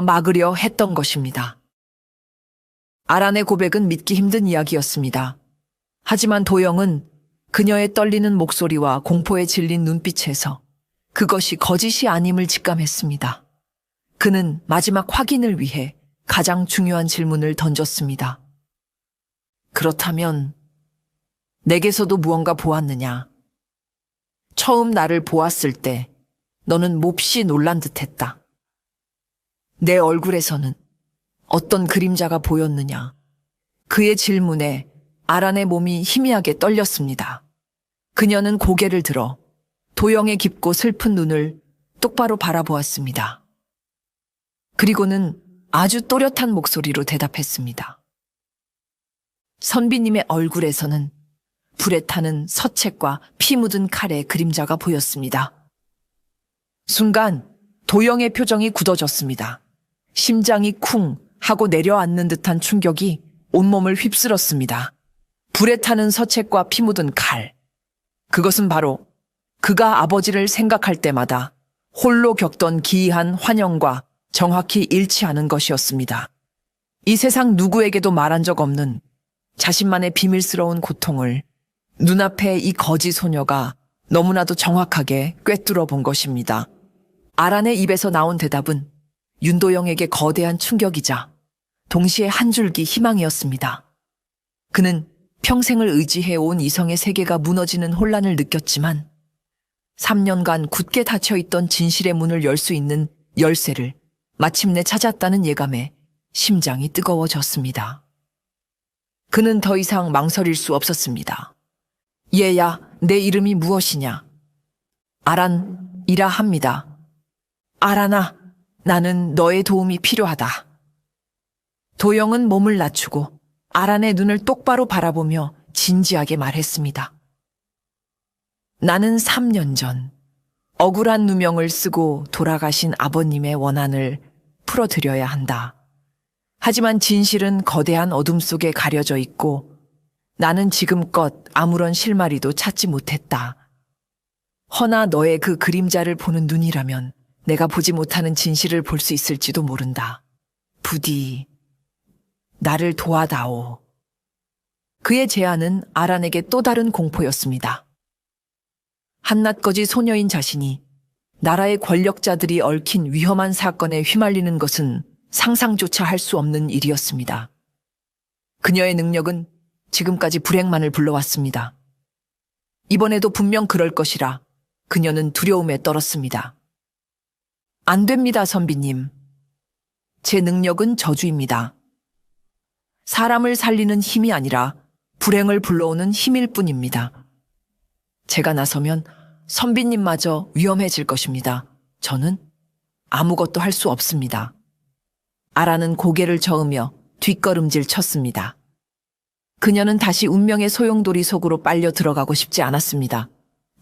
막으려 했던 것입니다. 아란의 고백은 믿기 힘든 이야기였습니다. 하지만 도영은 그녀의 떨리는 목소리와 공포에 질린 눈빛에서 그것이 거짓이 아님을 직감했습니다. 그는 마지막 확인을 위해 가장 중요한 질문을 던졌습니다. 그렇다면 내게서도 무언가 보았느냐? 처음 나를 보았을 때 너는 몹시 놀란 듯했다. 내 얼굴에서는 어떤 그림자가 보였느냐? 그의 질문에 아란의 몸이 희미하게 떨렸습니다. 그녀는 고개를 들어 도영의 깊고 슬픈 눈을 똑바로 바라보았습니다. 그리고는 아주 또렷한 목소리로 대답했습니다. 선비님의 얼굴에서는 불에 타는 서책과 피 묻은 칼의 그림자가 보였습니다. 순간 도영의 표정이 굳어졌습니다. 심장이 쿵 하고 내려앉는 듯한 충격이 온몸을 휩쓸었습니다. 불에 타는 서책과 피 묻은 칼. 그것은 바로 그가 아버지를 생각할 때마다 홀로 겪던 기이한 환영과 정확히 일치하는 것이었습니다. 이 세상 누구에게도 말한 적 없는 자신만의 비밀스러운 고통을 눈앞에 이 거지 소녀가 너무나도 정확하게 꿰뚫어 본 것입니다. 아란의 입에서 나온 대답은 윤도영에게 거대한 충격이자 동시에 한 줄기 희망이었습니다. 그는 평생을 의지해온 이성의 세계가 무너지는 혼란을 느꼈지만 3년간 굳게 닫혀있던 진실의 문을 열 수 있는 열쇠를 마침내 찾았다는 예감에 심장이 뜨거워졌습니다. 그는 더 이상 망설일 수 없었습니다. 얘야, 내 이름이 무엇이냐? 아란이라 합니다. 아란아, 나는 너의 도움이 필요하다. 도영은 몸을 낮추고 아란의 눈을 똑바로 바라보며 진지하게 말했습니다. 나는 3년 전 억울한 누명을 쓰고 돌아가신 아버님의 원한을 풀어드려야 한다. 하지만 진실은 거대한 어둠 속에 가려져 있고 나는 지금껏 아무런 실마리도 찾지 못했다. 허나 너의 그 그림자를 보는 눈이라면 내가 보지 못하는 진실을 볼 수 있을지도 모른다. 부디 나를 도와다오. 그의 제안은 아란에게 또 다른 공포였습니다. 한낱거지 소녀인 자신이 나라의 권력자들이 얽힌 위험한 사건에 휘말리는 것은 상상조차 할 수 없는 일이었습니다. 그녀의 능력은 지금까지 불행만을 불러왔습니다. 이번에도 분명 그럴 것이라 그녀는 두려움에 떨었습니다. 안 됩니다, 선비님. 제 능력은 저주입니다. 사람을 살리는 힘이 아니라 불행을 불러오는 힘일 뿐입니다. 제가 나서면 선비님마저 위험해질 것입니다. 저는 아무것도 할 수 없습니다. 아란은 고개를 저으며 뒷걸음질 쳤습니다. 그녀는 다시 운명의 소용돌이 속으로 빨려 들어가고 싶지 않았습니다.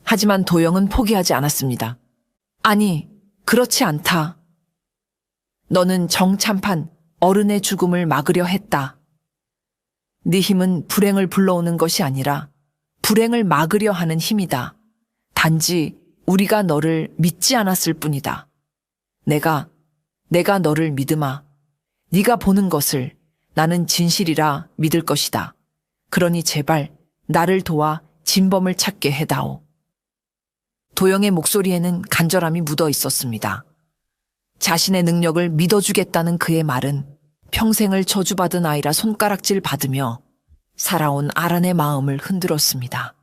하지만 도영은 포기하지 않았습니다. 아니, 그렇지 않다. 너는 정참판 어른의 죽음을 막으려 했다. 네 힘은 불행을 불러오는 것이 아니라 불행을 막으려 하는 힘이다. 단지 우리가 너를 믿지 않았을 뿐이다. 내가 너를 믿음아. 네가 보는 것을 나는 진실이라 믿을 것이다. 그러니 제발 나를 도와 진범을 찾게 해다오. 도영의 목소리에는 간절함이 묻어 있었습니다. 자신의 능력을 믿어주겠다는 그의 말은 평생을 저주받은 아이라 손가락질 받으며 살아온 아란의 마음을 흔들었습니다.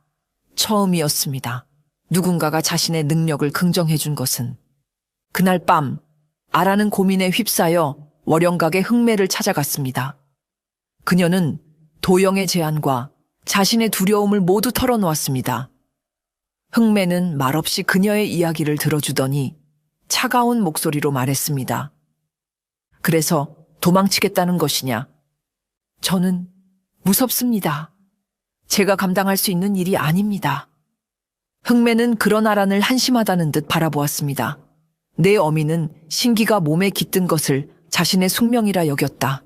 처음이었습니다. 누군가가 자신의 능력을 긍정해준 것은. 그날 밤 아란은 고민에 휩싸여 월영각의 흥매를 찾아갔습니다. 그녀는 도영의 제안과 자신의 두려움을 모두 털어놓았습니다. 흥매는 말없이 그녀의 이야기를 들어주더니 차가운 목소리로 말했습니다. 그래서 도망치겠다는 것이냐? 저는 무섭습니다. 제가 감당할 수 있는 일이 아닙니다. 흥매는 그런 아란을 한심하다는 듯 바라보았습니다. 내 어미는 신기가 몸에 깃든 것을 자신의 숙명이라 여겼다.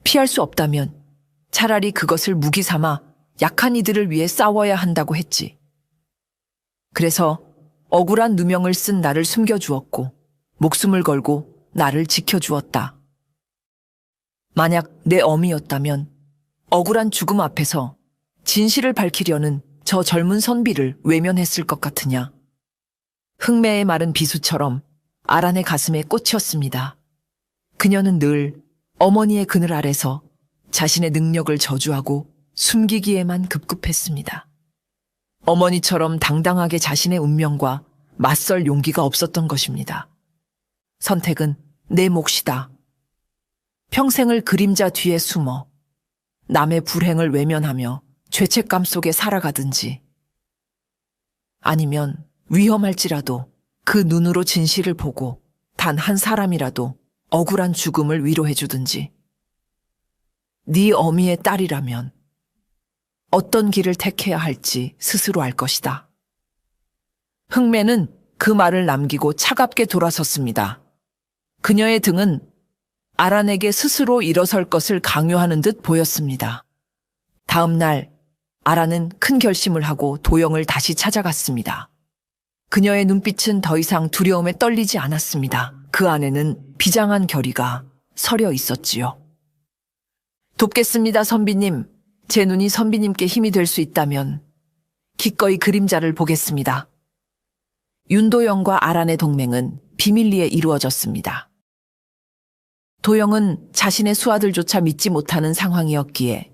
피할 수 없다면 차라리 그것을 무기 삼아 약한 이들을 위해 싸워야 한다고 했지. 그래서 억울한 누명을 쓴 나를 숨겨주었고 목숨을 걸고 나를 지켜주었다. 만약 내 어미였다면 억울한 죽음 앞에서 진실을 밝히려는 저 젊은 선비를 외면했을 것 같으냐. 흥매의 말은 비수처럼 아란의 가슴에 꽂혔습니다. 그녀는 늘 어머니의 그늘 아래서 자신의 능력을 저주하고 숨기기에만 급급했습니다. 어머니처럼 당당하게 자신의 운명과 맞설 용기가 없었던 것입니다. 선택은 내 몫이다. 평생을 그림자 뒤에 숨어 남의 불행을 외면하며 죄책감 속에 살아가든지 아니면 위험할지라도 그 눈으로 진실을 보고 단 한 사람이라도 억울한 죽음을 위로해주든지. 네 어미의 딸이라면 어떤 길을 택해야 할지 스스로 알 것이다. 흥매는 그 말을 남기고 차갑게 돌아섰습니다. 그녀의 등은 아란에게 스스로 일어설 것을 강요하는 듯 보였습니다. 다음 날 아란은 큰 결심을 하고 도영을 다시 찾아갔습니다. 그녀의 눈빛은 더 이상 두려움에 떨리지 않았습니다. 그 안에는 비장한 결의가 서려 있었지요. 돕겠습니다, 선비님. 제 눈이 선비님께 힘이 될 수 있다면 기꺼이 그림자를 보겠습니다. 윤도영과 아란의 동맹은 비밀리에 이루어졌습니다. 도영은 자신의 수하들조차 믿지 못하는 상황이었기에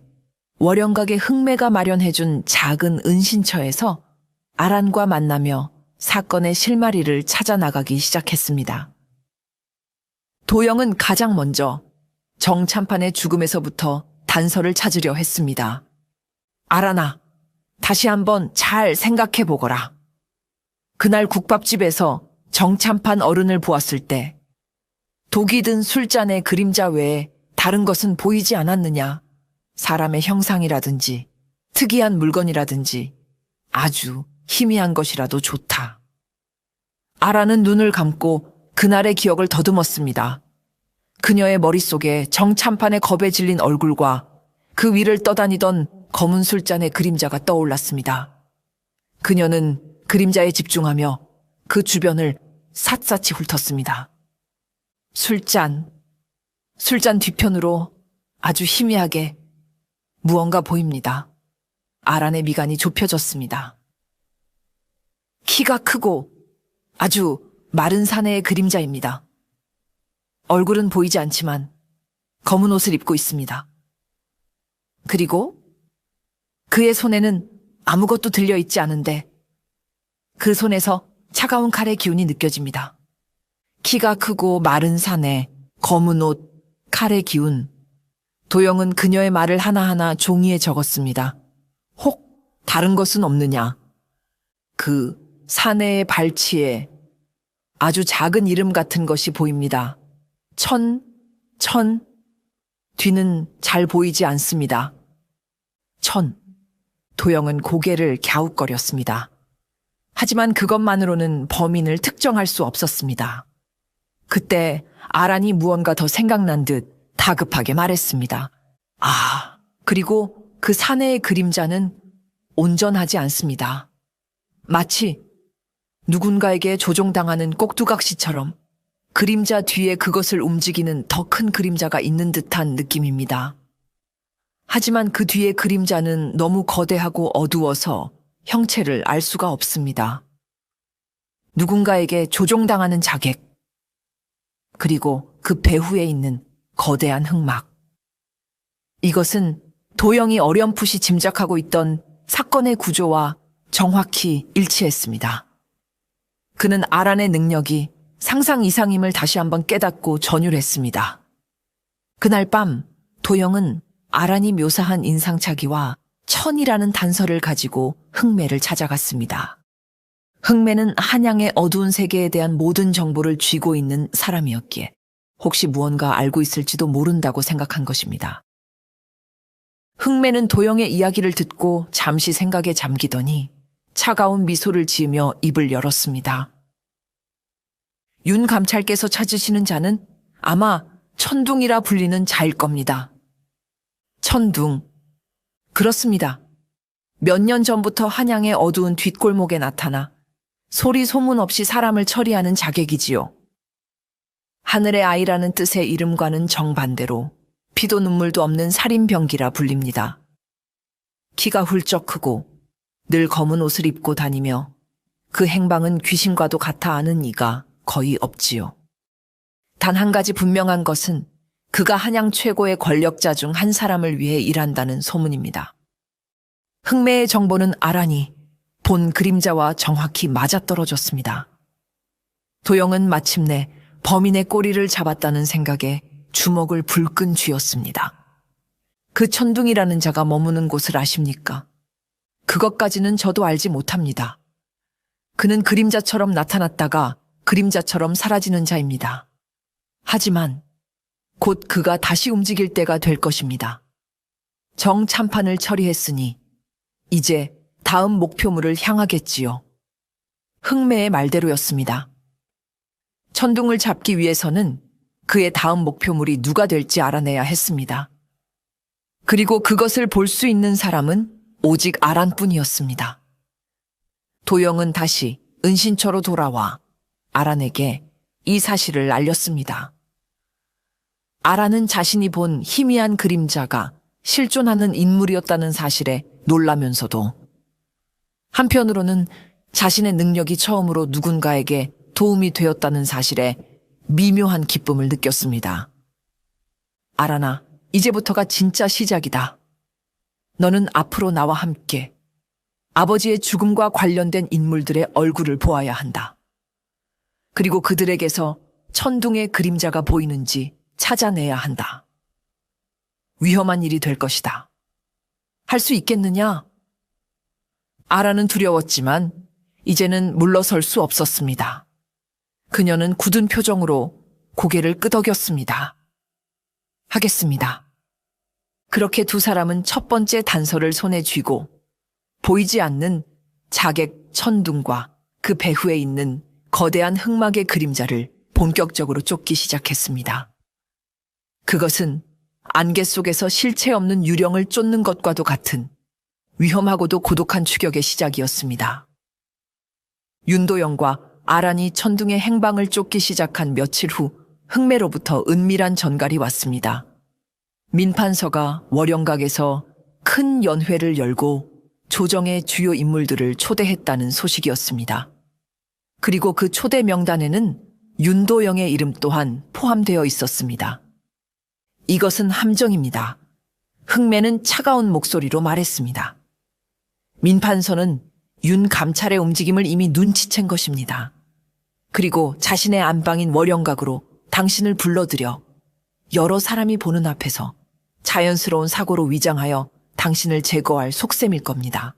월영각의 흥매가 마련해준 작은 은신처에서 아란과 만나며 사건의 실마리를 찾아 나가기 시작했습니다. 도영은 가장 먼저 정참판의 죽음에서부터 단서를 찾으려 했습니다. 아란아, 다시 한번 잘 생각해 보거라. 그날 국밥집에서 정참판 어른을 보았을 때 독이 든 술잔의 그림자 외에 다른 것은 보이지 않았느냐? 사람의 형상이라든지 특이한 물건이라든지 아주 희미한 것이라도 좋다. 아란은 눈을 감고 그날의 기억을 더듬었습니다. 그녀의 머릿속에 정참판의 겁에 질린 얼굴과 그 위를 떠다니던 검은 술잔의 그림자가 떠올랐습니다. 그녀는 그림자에 집중하며 그 주변을 샅샅이 훑었습니다. 술잔 뒤편으로 아주 희미하게 무언가 보입니다. 아란의 미간이 좁혀졌습니다. 키가 크고 아주 마른 사내의 그림자입니다. 얼굴은 보이지 않지만 검은 옷을 입고 있습니다. 그리고 그의 손에는 아무것도 들려있지 않은데 그 손에서 차가운 칼의 기운이 느껴집니다. 키가 크고 마른 사내, 검은 옷, 칼의 기운. 도영은 그녀의 말을 하나하나 종이에 적었습니다. 혹 다른 것은 없느냐? 그 사내의 발치에 아주 작은 이름 같은 것이 보입니다. 천, 뒤는 잘 보이지 않습니다. 도영은 고개를 갸웃거렸습니다. 하지만 그것만으로는 범인을 특정할 수 없었습니다. 그때 아란이 무언가 더 생각난 듯 다급하게 말했습니다. 그리고 그 사내의 그림자는 온전하지 않습니다. 마치 누군가에게 조종당하는 꼭두각시처럼 그림자 뒤에 그것을 움직이는 더 큰 그림자가 있는 듯한 느낌입니다. 하지만 그 뒤의 그림자는 너무 거대하고 어두워서 형체를 알 수가 없습니다. 누군가에게 조종당하는 자객, 그리고 그 배후에 있는 거대한 흑막. 이것은 도영이 어렴풋이 짐작하고 있던 사건의 구조와 정확히 일치했습니다. 그는 아란의 능력이 상상 이상임을 다시 한번 깨닫고 전율했습니다. 그날 밤 도영은 아란이 묘사한 인상착의와 천이라는 단서를 가지고 흑매를 찾아갔습니다. 흑매는 한양의 어두운 세계에 대한 모든 정보를 쥐고 있는 사람이었기에 혹시 무언가 알고 있을지도 모른다고 생각한 것입니다. 흑매는 도영의 이야기를 듣고 잠시 생각에 잠기더니 차가운 미소를 지으며 입을 열었습니다. 윤 감찰께서 찾으시는 자는 아마 천둥이라 불리는 자일 겁니다. 천둥. 그렇습니다. 몇 년 전부터 한양의 어두운 뒷골목에 나타나 소리 소문 없이 사람을 처리하는 자객이지요. 하늘의 아이라는 뜻의 이름과는 정반대로 피도 눈물도 없는 살인병기라 불립니다. 키가 훌쩍 크고 늘 검은 옷을 입고 다니며 그 행방은 귀신과도 같아 하는 이가 거의 없지요. 단 한 가지 분명한 것은 그가 한양 최고의 권력자 중 한 사람을 위해 일한다는 소문입니다. 흑매의 정보는 아란이 본 그림자와 정확히 맞아떨어졌습니다. 도영은 마침내 범인의 꼬리를 잡았다는 생각에 주먹을 불끈 쥐었습니다. 그 천둥이라는 자가 머무는 곳을 아십니까? 그것까지는 저도 알지 못합니다. 그는 그림자처럼 나타났다가 그림자처럼 사라지는 자입니다. 하지만 곧 그가 다시 움직일 때가 될 것입니다. 정참판을 처리했으니 이제 다음 목표물을 향하겠지요. 흑매의 말대로였습니다. 천둥을 잡기 위해서는 그의 다음 목표물이 누가 될지 알아내야 했습니다. 그리고 그것을 볼 수 있는 사람은 오직 아란뿐이었습니다. 도영은 다시 은신처로 돌아와 아란에게 이 사실을 알렸습니다. 아란은 자신이 본 희미한 그림자가 실존하는 인물이었다는 사실에 놀라면서도 한편으로는 자신의 능력이 처음으로 누군가에게 도움이 되었다는 사실에 미묘한 기쁨을 느꼈습니다. 아란아, 이제부터가 진짜 시작이다. 너는 앞으로 나와 함께 아버지의 죽음과 관련된 인물들의 얼굴을 보아야 한다. 그리고 그들에게서 천둥의 그림자가 보이는지 찾아내야 한다. 위험한 일이 될 것이다. 할 수 있겠느냐? 아란은 두려웠지만 이제는 물러설 수 없었습니다. 그녀는 굳은 표정으로 고개를 끄덕였습니다. 하겠습니다. 그렇게 두 사람은 첫 번째 단서를 손에 쥐고 보이지 않는 자객 천둥과 그 배후에 있는 거대한 흑막의 그림자를 본격적으로 쫓기 시작했습니다. 그것은 안개 속에서 실체 없는 유령을 쫓는 것과도 같은 위험하고도 고독한 추격의 시작이었습니다. 윤도영과 아란이 천둥의 행방을 쫓기 시작한 며칠 후 흑매로부터 은밀한 전갈이 왔습니다. 민판서가 월영각에서 큰 연회를 열고 조정의 주요 인물들을 초대했다는 소식이었습니다. 그리고 그 초대 명단에는 윤도영의 이름 또한 포함되어 있었습니다. 이것은 함정입니다. 흑매는 차가운 목소리로 말했습니다. 민판서는 윤 감찰의 움직임을 이미 눈치챈 것입니다. 그리고 자신의 안방인 월영각으로 당신을 불러들여 여러 사람이 보는 앞에서 자연스러운 사고로 위장하여 당신을 제거할 속셈일 겁니다.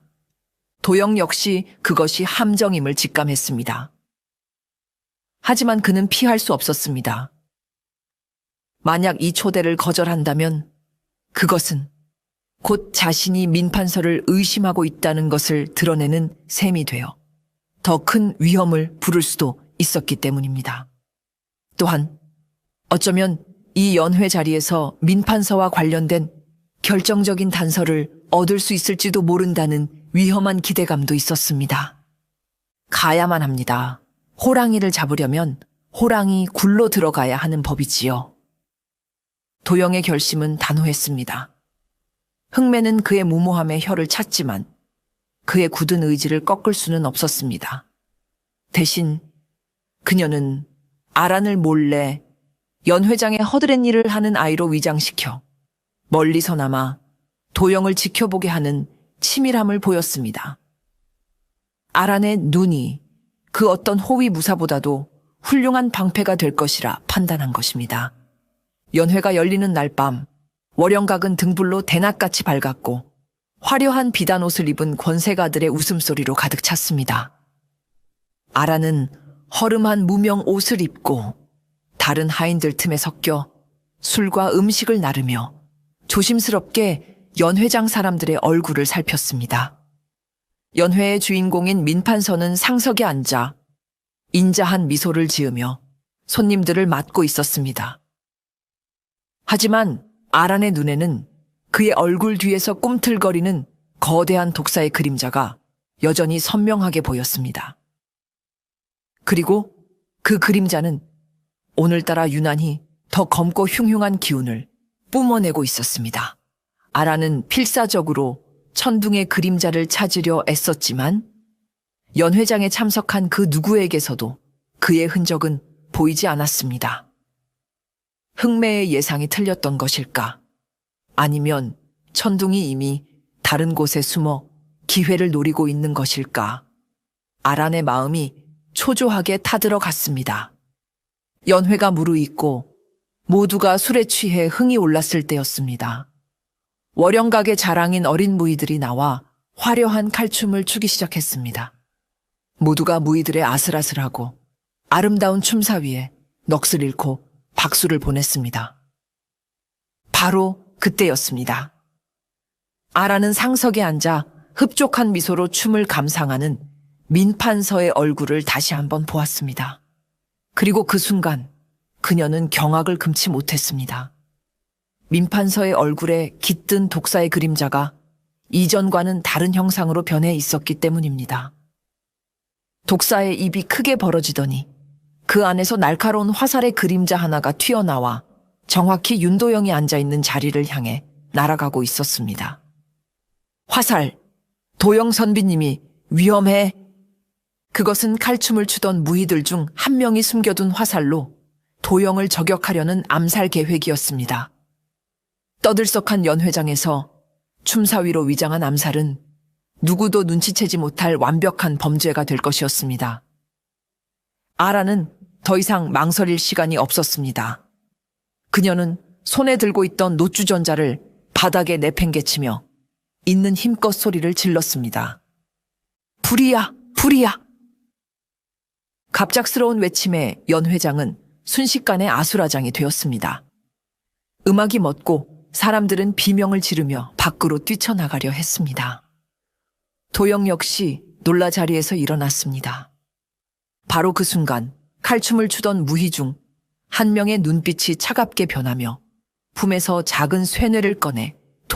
도영 역시 그것이 함정임을 직감했습니다. 하지만 그는 피할 수 없었습니다. 만약 이 초대를 거절한다면 그것은 곧 자신이 민판서를 의심하고 있다는 것을 드러내는 셈이 되어 더 큰 위험을 부를 수도 있었기 때문입니다. 또한 어쩌면 이 연회 자리에서 민판서와 관련된 결정적인 단서를 얻을 수 있을지도 모른다는 위험한 기대감도 있었습니다. 가야만 합니다. 호랑이를 잡으려면 호랑이 굴로 들어가야 하는 법이지요. 도영의 결심은 단호했습니다. 흥매는 그의 무모함에 혀를 찼지만 그의 굳은 의지를 꺾을 수는 없었습니다. 대신 그녀는 아란을 몰래 연 회장의 허드렛 일을 하는 아이로 위장시켜 멀리서나마 도영을 지켜보게 하는 치밀함을 보였습니다. 아란의 눈이 그 어떤 호위 무사보다도 훌륭한 방패가 될 것이라 판단한 것입니다. 연회가 열리는 날 밤 월영각은 등불로 대낮같이 밝았고 화려한 비단 옷을 입은 권세가들의 웃음소리로 가득 찼습니다. 아란은 허름한 무명 옷을 입고 다른 하인들 틈에 섞여 술과 음식을 나르며 조심스럽게 연회장 사람들의 얼굴을 살폈습니다. 연회의 주인공인 민판서는 상석에 앉아 인자한 미소를 지으며 손님들을 맞고 있었습니다. 하지만 아란의 눈에는 그의 얼굴 뒤에서 꿈틀거리는 거대한 독사의 그림자가 여전히 선명하게 보였습니다. 그리고 그 그림자는 오늘따라 유난히 더 검고 흉흉한 기운을 뿜어내고 있었습니다. 아란은 필사적으로 천둥의 그림자를 찾으려 애썼지만 연 회장에 참석한 그 누구에게서도 그의 흔적은 보이지 않았습니다. 흥매의 예상이 틀렸던 것일까? 아니면 천둥이 이미 다른 곳에 숨어 기회를 노리고 있는 것일까? 아란의 마음이 초조하게 타들어갔습니다. 연회가 무르익고 모두가 술에 취해 흥이 올랐을 때였습니다. 월영각의 자랑인 어린 무희들이 나와 화려한 칼춤을 추기 시작했습니다. 모두가 무희들의 아슬아슬하고 아름다운 춤사 위에 넋을 잃고 박수를 보냈습니다. 바로 그때였습니다. 아라는 상석에 앉아 흡족한 미소로 춤을 감상하는 민판서의 얼굴을 다시 한번 보았습니다. 그리고 그 순간 그녀는 경악을 금치 못했습니다. 민판서의 얼굴에 깃든 독사의 그림자가 이전과는 다른 형상으로 변해 있었기 때문입니다. 독사의 입이 크게 벌어지더니 그 안에서 날카로운 화살의 그림자 하나가 튀어나와 정확히 윤도영이 앉아있는 자리를 향해 날아가고 있었습니다. 화살! 도영 선비님이 위험해! 그것은 칼춤을 추던 무희들 중 한 명이 숨겨둔 화살로 도영을 저격하려는 암살 계획이었습니다. 떠들썩한 연회장에서 춤사위로 위장한 암살은 누구도 눈치채지 못할 완벽한 범죄가 될 것이었습니다. 아라는 더 이상 망설일 시간이 없었습니다. 그녀는 손에 들고 있던 노주전자를 바닥에 내팽개치며 있는 힘껏 소리를 질렀습니다. 불이야! 불이야! 갑작스러운 외침에 연 회장은 순식간에 아수라장이 되었습니다. 음악이 멎고 사람들은 비명을 지르며 밖으로 뛰쳐나가려 했습니다. 도영 역시 놀라 자리에서 일어났습니다. 바로 그 순간 칼춤을 추던 무희 중 한 명의 눈빛이 차갑게 변하며 품에서 작은 쇠뇌를 꺼내